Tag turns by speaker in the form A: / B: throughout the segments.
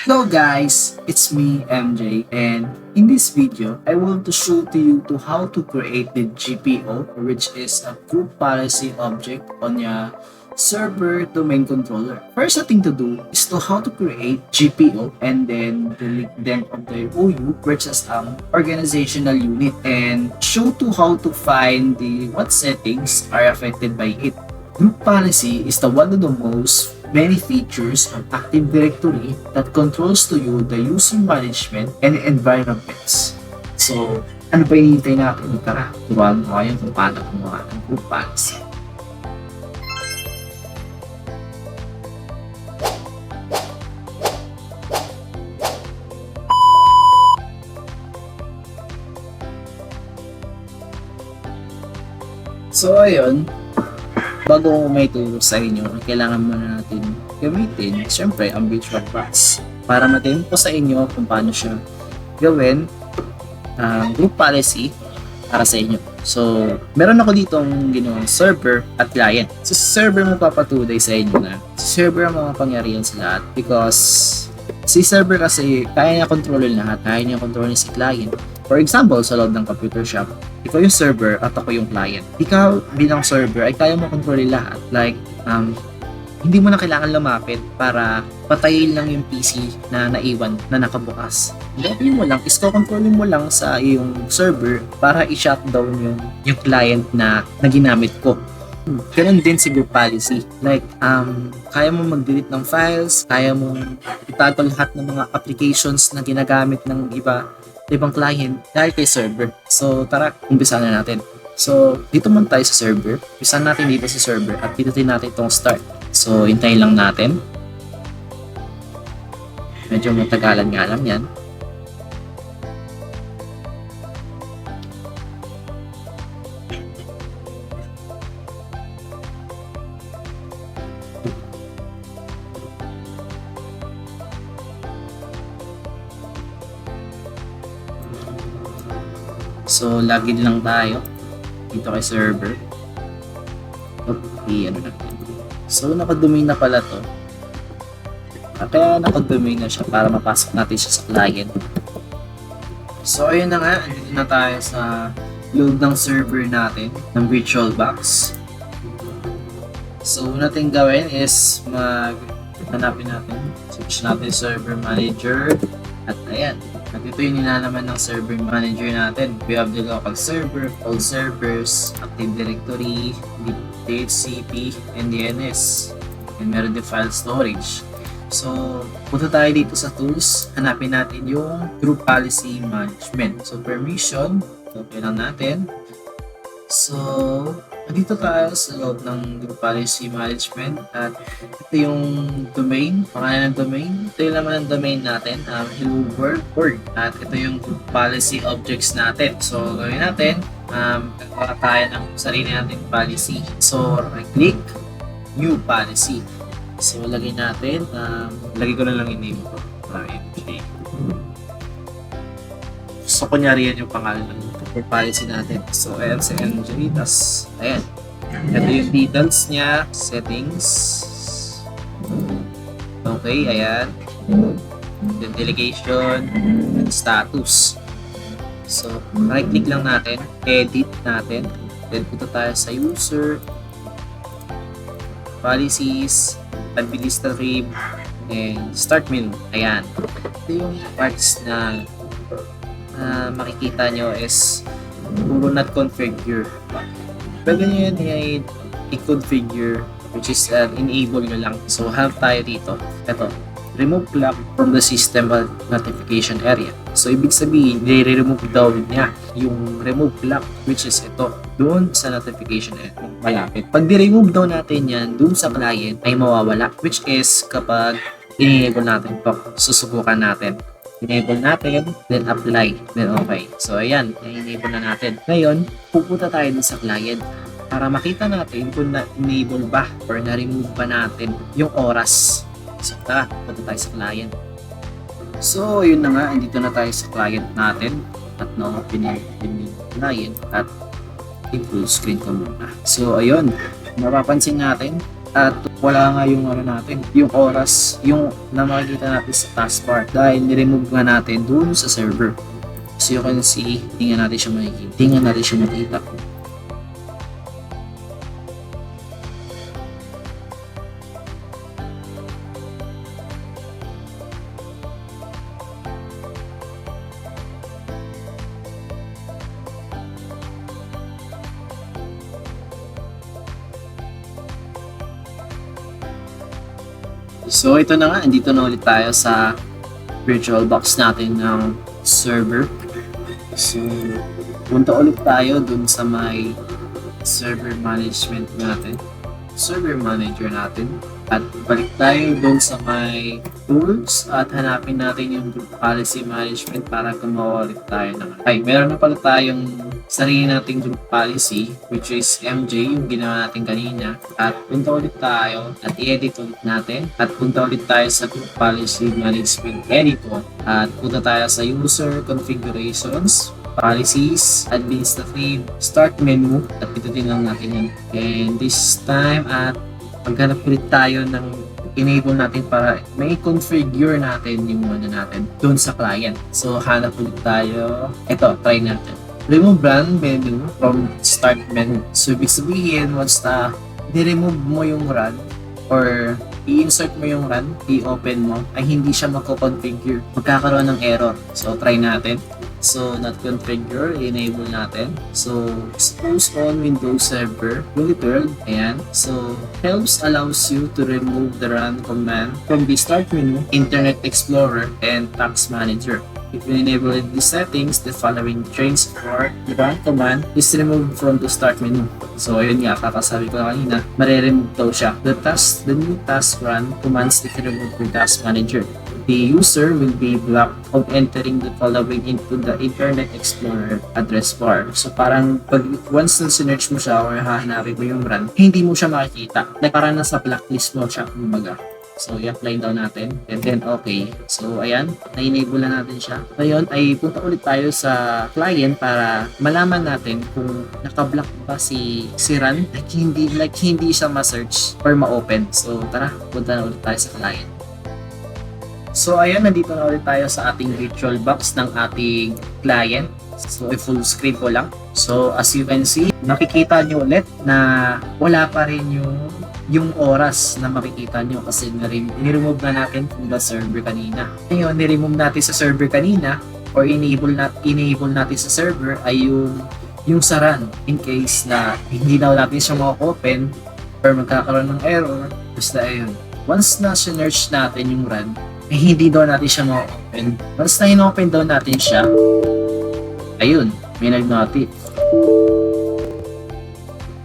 A: Hello guys, it's me MJ, and in this video I want to show to you to how to create the GPO, which is a group policy object on your server domain controller. First thing to do is to how to create GPO and then delete them of the OU, which is organizational unit, and show to how to find the what settings are affected by it. Group policy is the one of the most many features of Active Directory that controls to you the user management and environments. So, ano pa hinihintay natin? Tara, turuan mo kayo kung paano gumawa ng group policy. So, ayun, bago may turo sa inyo, kailangan muna natin gamitin, syempre, ang VirtualBox para matin po sa inyo kung paano siya gawin ang group policy para sa inyo. So, meron ako ditong ginawang server at client. So, server mo papatuloy sa inyo na server ang mga pangyarihan sa lahat because si server kasi kaya niya kontrolin lahat, kaya niya kontrolin si client. For example, sa loob ng computer shop, ikaw yung server at ako yung client. Ikaw bilang server ay kaya mo kontrolin lahat. Like, hindi mo na kailangan lumapit para patayin lang yung PC na naiwan na nakabukas. Gawin mo lang, kontrolin mo lang sa iyong server para i-shutdown yung client na ginamit ko. Ganun din si group policy. Like, kaya mo mag-delete ng files, kaya mo itago lahat ng mga applications na ginagamit ng ibang client dahil kay server. So, tara, umpisa na natin. So, dito muna tayo sa server. Umpisa natin dito sa server at pindutin natin itong start. So, hintayin lang natin. Medyo matagalan nga lang yan. So, login lang tayo dito kay server. Okay, ano natin. So, naka-domain na pala to. Kaya naka-domain na siya para mapasok natin siya sa client. So, ayun na nga. Andito na tayo sa loob ng server natin ng VirtualBox. So, natin gawin is hanapin natin. Search natin server manager. At ayan. At ito yung nilalaman ng server manager natin. We have the local server, all servers, Active Directory, DHCP, and DNS. And meron din file storage. So, punta tayo dito sa tools. Hanapin natin yung group policy management. So, permission. Okay lang natin. So, dito tayo sa loob ng group policy management at ito yung domain, pangalan ng domain. Ito yung laman ng domain natin, hello world. At ito yung group policy objects natin. So, gawin natin, gagawa tayo ng sarili nating policy. So, right-click, new policy. So, lagay natin, lagay ko na lang yung name ko. So, kunyari yan yung pangalan ng group policy natin. So, ayan si MJ, tas, ayan. Ito yung details niya, settings. Okay, ayan. Then delegation, and status. So, right-click lang natin, edit natin. Then, punta tayo sa user, policies, administrative, and start menu. Ayan. Ito yung parts na makikita nyo is puro not configure. Pwede nyo yan i-configure, which is enable nyo lang. So, have tayo dito. Ito, remove clock from the system notification area. So, ibig sabihin, i-remove daw niya yung remove clock, which is ito, doon sa notification area, malapit. Pag di-remove daw natin yan, doon sa client, ay mawawala, which is kapag in-enable natin ito, susubukan natin. Enable natin, then apply, then okay. So, ayan, na-enable na natin. Ngayon, pupunta tayo dun sa client para makita natin kung na-enable ba or na-remove ba natin yung oras. So, tara, punta tayo sa client. So, yun na nga, andito na tayo sa client natin at na-open yung client at i-full screen ko muna. So, ayun, mapapansin natin at wala nga yung ano natin, yung oras, yung na makikita natin sa taskbar dahil ni-remove nga natin dun sa server. So you can see, hindi nga natin siya makikita. Hindi nga natin siya makita. So ito na nga, andito na ulit tayo sa virtual box natin ng server. So punta ulit tayo dun sa may server management natin, server manager natin, at balik tayo dun sa may tools at hanapin natin yung group policy management para gumawa ulit tayo ng meron na pala tayong sarili nating group policy, which is MJ, yung ginawa natin kanina. At punta ulit tayo at i-edit ulit natin. At punta ulit tayo sa group policy management editor. At punta tayo sa user configurations, policies, administrative, start menu. At pitutin lang natin yan. And this time, at maghanap ulit tayo ng enable natin para may configure natin yung ano natin doon sa client. So, hanap ulit tayo. Ito, try natin. Remove run menu from start menu. So, ibig sabihin, once na ni-remove mo yung run or i-insert mo yung run, i-open mo, ay hindi siya magko-configure. Magkakaroon ng error. So, try natin. So, not configure, enable natin. So, expose on Windows Server, Bulletin, ayan. So, helps allows you to remove the run command from the start menu, Internet Explorer, and Task Manager. If you enable these settings, the following trains for the run command is removed from the start menu. So, ayun nga, kakasabi ko kanina, mareremove daw siya. The new task run commands is removed from Task Manager. The user will be blocked of entering the following into the Internet Explorer address bar. So, parang pag once na sinerch mo siya or hahanapin mo yung run, hindi mo siya makikita. Like, parang nasa blacklist mo siya, kumbaga. So, i-apply daw natin. And then, okay. So, ayan. Na-enable na natin siya. Ngayon, ay punta ulit tayo sa client para malaman natin kung naka-block ba si run. Like, hindi siya ma-search or ma-open. So, tara. Punta na ulit tayo sa client. So, ayan. Nandito na ulit tayo sa ating virtual box ng ating client. So, full screen ko lang. So, as you can see, nakikita nyo ulit na wala pa rin yung oras na makikita nyo kasi ni-remove na natin from the server kanina. Ngayon, ni-remove natin sa server kanina or enable natin sa server ay yung sa run in case na hindi daw natin siya ma-open or magkakaroon ng error. Basta ayun. Once na sinerch natin yung run, eh hindi daw natin siya ma-open. Once na in-open daw natin siya, ayun, may nag-notif.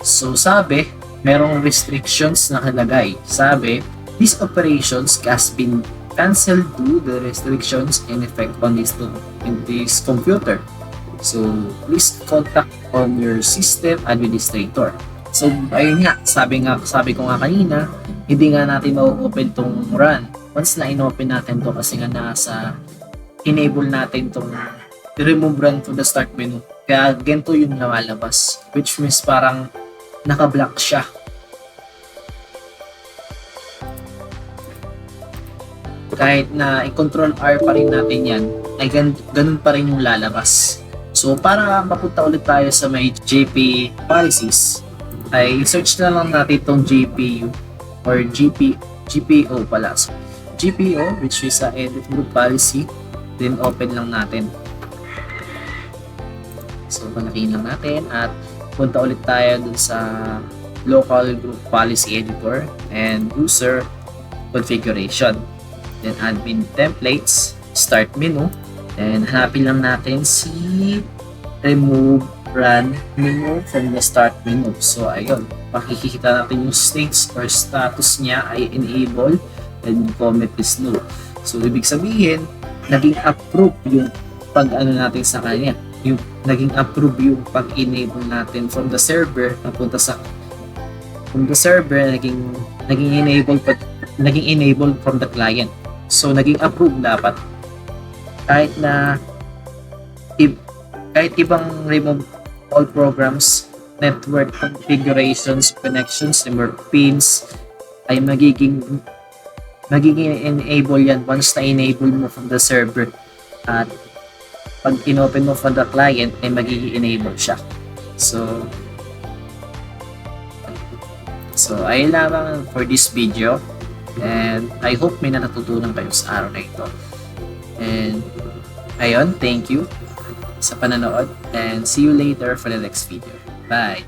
A: So sabi, merong restrictions na nakalagay. Sabi, these operations has been canceled due to the restrictions in effect on this computer. So, please contact on your system administrator. So, ayun nga, sabi ko nga kanina, hindi nga natin ma-open tong run. Once na in-open natin to kasi nga enable natin tong remove run to the start menu. Kaya ganito yung nalalabas, which means parang naka-block siya. Kahit na i-control R pa rin natin yan, ay ganun pa rin yung lalabas. So, para mapunta ulit tayo sa may GP policies, ay search na lang natin itong GPU or GPO pala. So, GPO, which is a edit group policy, then open lang natin. So, palakihin lang natin at punta ulit tayo dun sa local group policy editor and user configuration. Then admin templates, start menu, and hanapin lang natin si remove run menu from the start menu. So ayun, makikita natin yung states or status niya ay enable and comment is no. So ibig sabihin, naging approve yung pag-ano natin sa kanya. Yung naging approve yung pag-enable natin from the server napunta sa naging enable from the client. So naging approve dapat kahit ibang remove all programs, network configurations, connections, number pins, ay magiging enable yan once na enable mo from the server, at pag inopen mo from the client ay magiging enable siya. So ayun lamang for this video, and I hope may natutunan kayo sa araw na ito. And ayun, thank you sa pananood, and see you later for the next video. Bye!